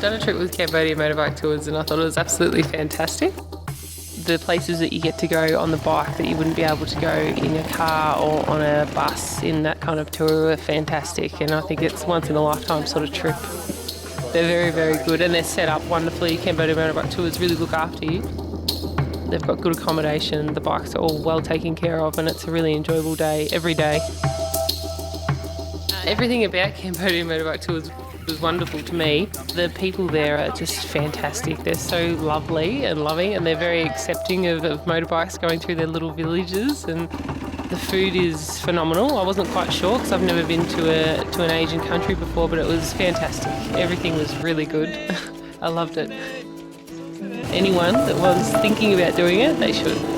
done a trip with Cambodia Motorbike Tours and I thought it was absolutely fantastic. The places that you get to go on the bike that you wouldn't be able to go in a car or on a bus in that kind of tour are fantastic, and I think it's once in a lifetime sort of trip. They're very, very good and they're set up wonderfully. Cambodia Motorbike Tours really look after you. They've got good accommodation, the bikes are all well taken care of, and it's a really enjoyable day every day. Everything about Cambodia Motorbike Tours was wonderful to me. The people there are just fantastic. They're so lovely and loving, and they're very accepting of motorbikes going through their little villages, and the food is phenomenal. I wasn't quite sure because I've never been to an Asian country before, but it was fantastic. Everything was really good. I loved it. Anyone that was thinking about doing it, they should.